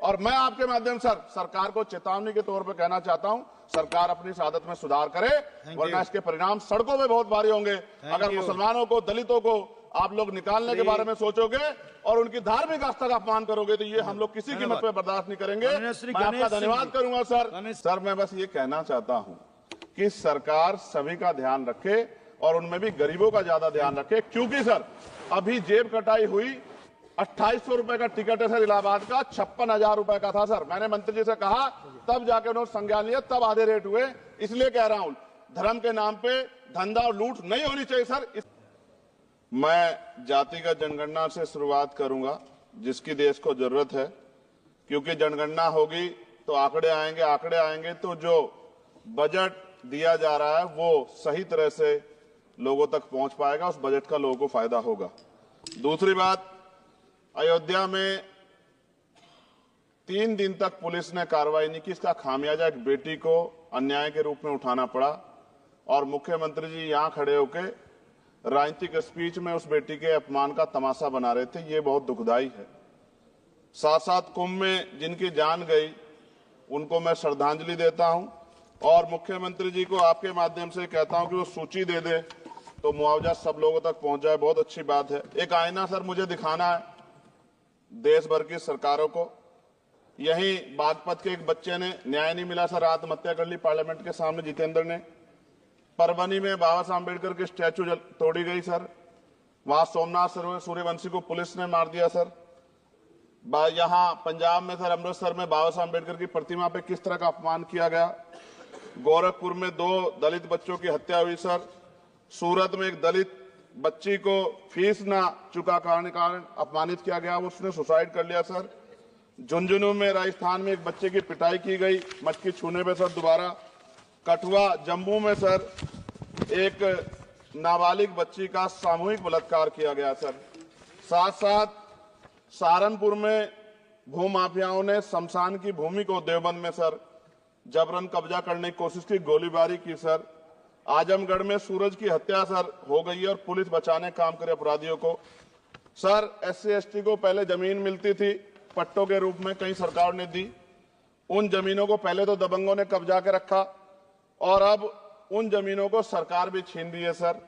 और मैं आपके माध्यम से सरकार को चेतावनी के तौर पर कहना चाहता हूं, सरकार अपनी इस आदत में सुधार करे, वरना इसके परिणाम सड़कों में बहुत भारी होंगे। अगर मुसलमानों को, दलितों को आप लोग निकालने के बारे में सोचोगे और उनकी धार्मिक आस्था का अपमान करोगे तो ये हम लोग किसी कीमत पे बर्दाश्त नहीं करेंगे। मैं आपका धन्यवाद करूंगा सर। मैं बस ये कहना चाहता हूं कि सरकार सभी का ध्यान रखे और उनमें भी गरीबों का ज्यादा ध्यान रखे, क्योंकि सर अभी जेब कटाई हुई 2800 रुपए का टिकट है सर इलाहाबाद का, 56,000 रुपए का था सर। मैंने मंत्री जी से कहा, तब जाके उन्होंने संज्ञान लिया, तब आधे रेट हुए। इसलिए कह रहा हूं, धर्म के नाम पे धंधा और लूट नहीं होनी चाहिए सर। मैं जातिगत जनगणना से शुरुआत करूंगा, जिसकी देश को जरूरत है, क्योंकि जनगणना होगी तो आंकड़े आएंगे तो जो बजट दिया जा रहा है वो सही तरह से लोगों तक पहुंच पाएगा, उस बजट का लोगों को फायदा होगा। दूसरी बात, अयोध्या में 3 दिन तक पुलिस ने कार्रवाई नहीं की, इसका खामियाजा एक बेटी को अन्याय के रूप में उठाना पड़ा और मुख्यमंत्री जी यहां खड़े होकर राजनीतिक स्पीच में उस बेटी के अपमान का तमाशा बना रहे थे। ये बहुत दुखदाई है। साथ साथ कुंभ में जिनकी जान गई उनको मैं श्रद्धांजलि देता हूं और मुख्यमंत्री जी को आपके माध्यम से कहता हूं कि वो सूची दे दे तो मुआवजा सब लोगों तक पहुंच जाए। बहुत अच्छी बात है। एक आईना सर मुझे दिखाना है देश भर की सरकारों को। यहीं बागपत के एक बच्चे ने न्याय नहीं मिला सर, आत्महत्या कर ली पार्लियामेंट के सामने, जितेंद्र ने। परभनी में बाबा साहब अम्बेडकर की स्टैचू तोड़ी गई सर, वहां सोमनाथ सूर्यवंशी को पुलिस ने मार दिया सर। यहां पंजाब में सर, अमृतसर में बाबा साहब अम्बेडकर की प्रतिमा पे किस तरह का अपमान किया गया। गोरखपुर में 2 दलित बच्चों की हत्या हुई सर। सूरत में एक दलित बच्ची को फीस ना चुका कारण अपमानित किया गया, उसने सुसाइड कर लिया सर। झुंझुनू में राजस्थान में एक बच्चे की पिटाई की गई मटकी छूने पे सर दोबारा। कठुआ जम्मू में सर एक नाबालिग बच्ची का सामूहिक बलात्कार किया गया सर। साथ साथ सहारनपुर में भूमाफियाओं ने शमशान की भूमि को देवबंद में सर जबरन कब्जा करने की कोशिश की, गोलीबारी की सर। आजमगढ़ में सूरज की हत्या सर हो गई है और पुलिस बचाने काम करे अपराधियों को। सर SC ST को पहले जमीन मिलती थी पट्टों के रूप में, कई सरकार ने दी। उन जमीनों को पहले तो दबंगों ने कब्जा के रखा और अब उन जमीनों को सरकार भी छीन रही है सर।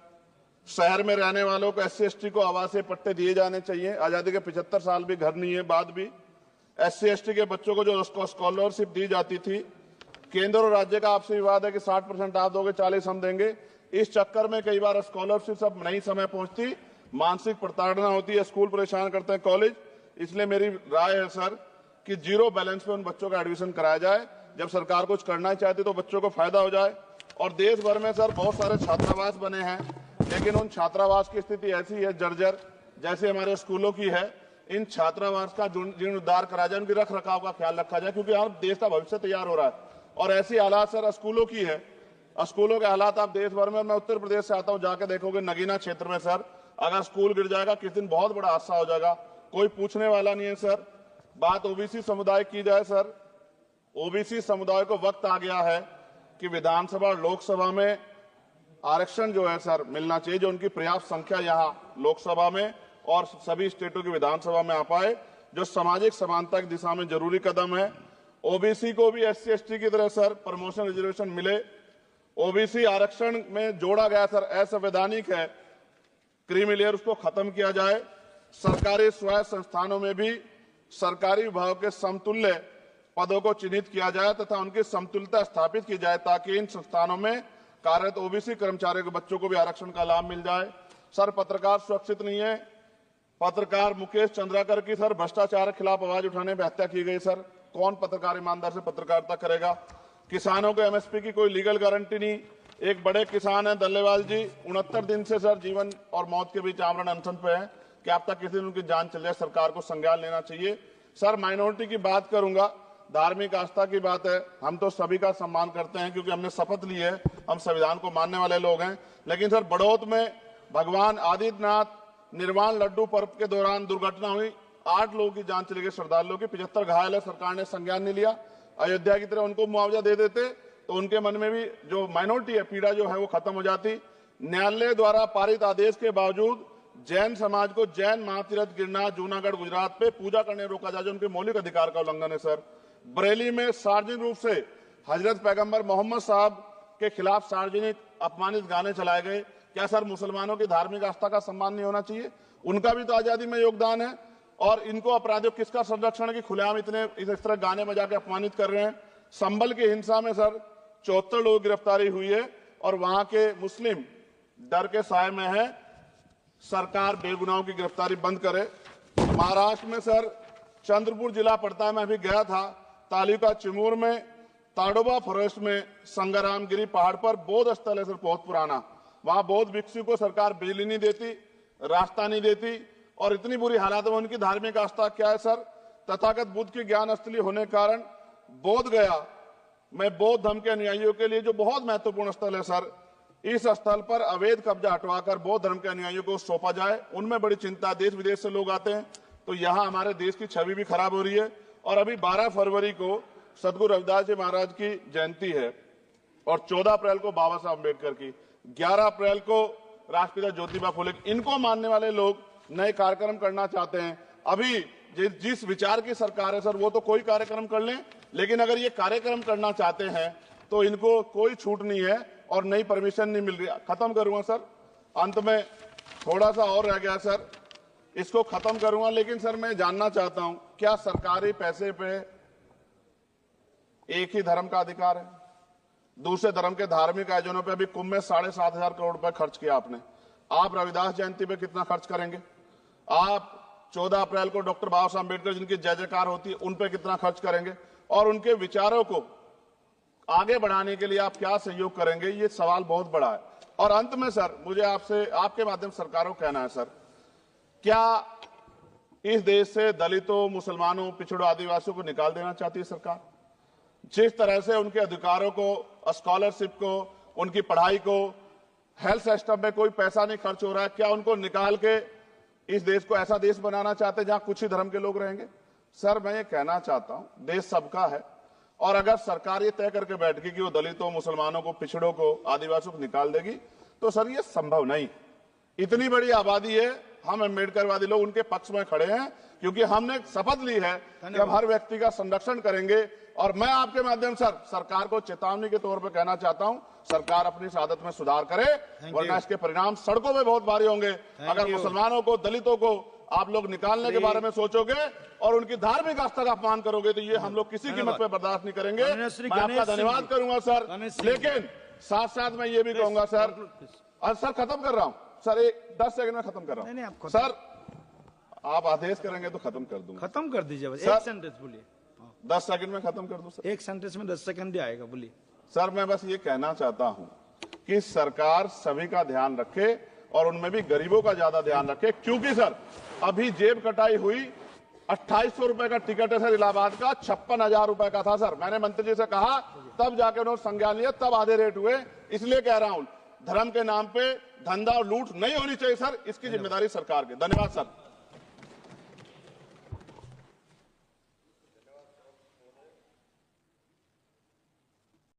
शहर में रहने वालों को SC ST को आवासीय पट्टे दिए जाने चाहिए। आजादी के 75 साल भी घर नहीं है, बाद भी SC ST के बच्चों को जो स्कॉलरशिप दी जाती थी, केंद्र और राज्य का आपसे विवाद है कि 60% आप दोगे, 40 हम देंगे। इस चक्कर में कई बार स्कॉलरशिप सब नहीं समय पहुंचती, मानसिक प्रताड़ना होती है, स्कूल परेशान करते हैं, कॉलेज। इसलिए मेरी राय है सर कि 0 बैलेंस पे उन बच्चों का एडमिशन कराया जाए। जब सरकार कुछ करना चाहती तो बच्चों को फायदा हो जाए। और देश भर में सर बहुत सारे छात्रावास बने हैं, लेकिन उन छात्रावास की स्थिति ऐसी है जर्जर, जैसे हमारे स्कूलों की है। इन छात्रावास का जीर्णोद्धार करा जाए, उनकी रख रखाव का ख्याल रखा जाए, क्योंकि यहाँ देश का भविष्य तैयार हो रहा है। और ऐसी हालात सर स्कूलों की है, स्कूलों के हालात आप देश भर में, मैं उत्तर प्रदेश से आता हूं, जाके देखोगे नगीना क्षेत्र में सर अगर स्कूल गिर जाएगा किस दिन बहुत बड़ा हादसा हो जाएगा, कोई पूछने वाला नहीं है सर। बात OBC समुदाय की जाए सर, OBC समुदाय को वक्त आ गया है कि विधानसभा और लोकसभा में आरक्षण जो है सर मिलना चाहिए, जो उनकी पर्याप्त संख्या यहाँ लोकसभा में और सभी स्टेटों की विधानसभा में आ पाए, जो सामाजिक समानता की दिशा में जरूरी कदम है। OBC को भी SC ST की तरह सर प्रमोशन रिजर्वेशन मिले। OBC आरक्षण में जोड़ा गया सर असंवैधानिक है, क्रीमी लेयर, उसको खत्म किया जाए। सरकारी स्वायत्त संस्थानों में भी सरकारी विभागों के समतुल्य पदों को चिन्हित किया जाए तथा उनकी समतुल्यता स्थापित की जाए, ताकि इन संस्थानों में कार्यरत OBC कर्मचारियों के बच्चों को भी आरक्षण का लाभ मिल जाए। सर पत्रकार सुरक्षित नहीं है। पत्रकार मुकेश चंद्राकर की सर भ्रष्टाचार के खिलाफ आवाज उठाने पर हत्या की गई सर। कौन पत्रकार ईमानदार से पत्रकारिता करेगा। किसानों को MSP की कोई लीगल गारंटी नहीं। एक बड़े किसान है दल्लेवाल जी, 69 दिन से सर जीवन और मौत के बीच आमरण अनशन पे है। क्या अब तक किसी दिन उनकी जान चल जाए, सरकार को संज्ञान लेना चाहिए। सर माइनॉरिटी की बात करूंगा, धार्मिक आस्था की बात है, हम तो सभी का सम्मान करते हैं क्योंकि हमने शपथ ली है, हम संविधान को मानने वाले लोग हैं। लेकिन सर बड़ौत में भगवान आदित्यनाथ निर्वाण लड्डू पर्व के दौरान दुर्घटना हुई, 8 लोगों की जान चली गई, श्रद्धालुओं की 75 घायल है, सरकार ने संज्ञान नहीं लिया। अयोध्या की तरह उनको मुआवजा दे देते तो उनके मन में भी जो माइनॉरिटी है पीड़ा जो है वो खत्म हो जाती। न्यायालय द्वारा पारित आदेश के बावजूद जैन समाज को जैन महातीर्थ गिरनार जूनागढ़ गुजरात पे पूजा करने रोका जाए, जो उनके मौलिक अधिकार का उल्लंघन है सर। बरेली में सार्वजनिक रूप से हजरत पैगंबर मोहम्मद साहब के खिलाफ सार्वजनिक अपमानित गाने चलाए गए। क्या सर मुसलमानों की धार्मिक आस्था का सम्मान नहीं होना चाहिए? उनका भी तो आजादी में योगदान है। और इनको अपराधियों किसका संरक्षण है कि खुलेआम इतने इस तरह गाने बजा के अपमानित कर रहे हैं? संभल की हिंसा में सर 74 लोगों की गिरफ्तारी हुई है और वहां के मुस्लिम डर के साए में है। सरकार बेगुनाहों की गिरफ्तारी बंद करे। महाराष्ट्र में सर चंद्रपुर जिला पड़ता है, मैं अभी गया था, तालुका चिमूर में ताडोबा फॉरेस्ट में संग्रामगिरी पहाड़ पर बौद्ध स्थल है सर, बहुत पुराना। वहां बौद्ध भिक्षु को सरकार बिजली नहीं देती, रास्ता नहीं देती और इतनी बुरी हालत में उनकी धार्मिक आस्था क्या है सर? तथागत बुद्ध की ज्ञान स्थली होने के कारण बोध गया में बौद्ध धर्म के अनुयायियों के लिए जो बहुत महत्वपूर्ण स्थल है सर, इस स्थल पर अवैध कब्जा हटवाकर बौद्ध धर्म के अनुयायियों को सौंपा जाए। उनमें बड़ी चिंता, देश विदेश से लोग आते हैं, तो यहाँ हमारे देश की छवि भी खराब हो रही है। और अभी 12 फरवरी को सदगुरु रविदास जी महाराज की जयंती है और 14 अप्रैल को बाबा साहब अम्बेडकर की, 11 अप्रैल को राष्ट्रपिता ज्योतिबा फुले। इनको मानने वाले लोग नए कार्यक्रम करना चाहते हैं। अभी जिस विचार की सरकार है सर, वो तो कोई कार्यक्रम कर लें, लेकिन अगर ये कार्यक्रम करना चाहते हैं तो इनको कोई छूट नहीं है और नई परमिशन नहीं मिल रही। खत्म करूंगा सर, अंत में थोड़ा सा और रह गया सर, इसको खत्म करूंगा। लेकिन सर मैं जानना चाहता हूं, क्या सरकारी पैसे पे एक ही धर्म का अधिकार है? दूसरे धर्म के धार्मिक आयोजनों पे अभी कुंभ में 7,500 करोड़ रुपए खर्च किया आपने। आप रविदास जयंती पे कितना खर्च करेंगे? आप 14 अप्रैल को डॉक्टर बाबा साहब अम्बेडकर जिनकी जय जयकार होती है, उन पे कितना खर्च करेंगे? और उनके विचारों को आगे बढ़ाने के लिए आप क्या सहयोग करेंगे? ये सवाल बहुत बड़ा है। और अंत में सर मुझे आपसे, आपके माध्यम से सरकार को कहना है सर, क्या इस देश से दलितों, मुसलमानों, पिछड़ों, आदिवासियों को निकाल देना चाहती है सरकार? जिस तरह से उनके अधिकारों को, स्कॉलरशिप को, उनकी पढ़ाई को, हेल्थ सिस्टम में कोई पैसा नहीं खर्च हो रहा है, क्या उनको निकाल के इस देश को ऐसा देश बनाना चाहते हैं जहां कुछ ही धर्म के लोग रहेंगे? सर मैं ये कहना चाहता हूं, देश सबका है और अगर सरकार ये तय करके बैठ गई कि वो दलितों, मुसलमानों को, पिछड़ों को, आदिवासियों को निकाल देगी, तो सर ये संभव नहीं। इतनी बड़ी आबादी है, हम अम्बेडकरवादी लोग उनके पक्ष में खड़े हैं क्योंकि हमने शपथ ली है कि हम हर व्यक्ति का संरक्षण करेंगे। और मैं आपके माध्यम से सरकार को चेतावनी के तौर पर कहना चाहता हूं, सरकार अपनी इस आदत में सुधार करे, वरना इसके परिणाम सड़कों में बहुत भारी होंगे। अगर मुसलमानों को, दलितों को आप लोग निकालने के बारे में सोचोगे और उनकी धार्मिक आस्था का अपमान करोगे तो ये हम लोग किसी कीमत पर बर्दाश्त नहीं करेंगे। मैं आपका धन्यवाद करूंगा सर, लेकिन साथ साथ मैं ये भी कहूंगा सर, और सर खत्म कर रहा हूं सर, 10 सेकंड में खत्म कर रहा हूं सर, आप आदेश करेंगे तो खत्म कर दूंगा। खत्म कर दीजिए, एक सेंटेंस बोलिए। 10 सेकंड में खत्म कर दूं सर, एक सेंटेंस में 10 सेकंड ही आएगा, बोलिए सर। मैं बस ये कहना चाहता हूं कि सरकार सभी का ध्यान रखे और उनमें भी गरीबों का ज्यादा ध्यान रखे, क्योंकि सर अभी जेब कटाई हुई 2800 रुपए का टिकट है सर इलाहाबाद का, 56,000 रुपए का था सर। मैंने मंत्री जी से कहा, तब जाके उन्होंने संज्ञान लिया, तब आधे रेट हुए। इसलिए कह रहा हूं, धर्म के नाम पे धंधा और लूट नहीं होनी चाहिए सर, इसकी जिम्मेदारी सरकार की। धन्यवाद सर।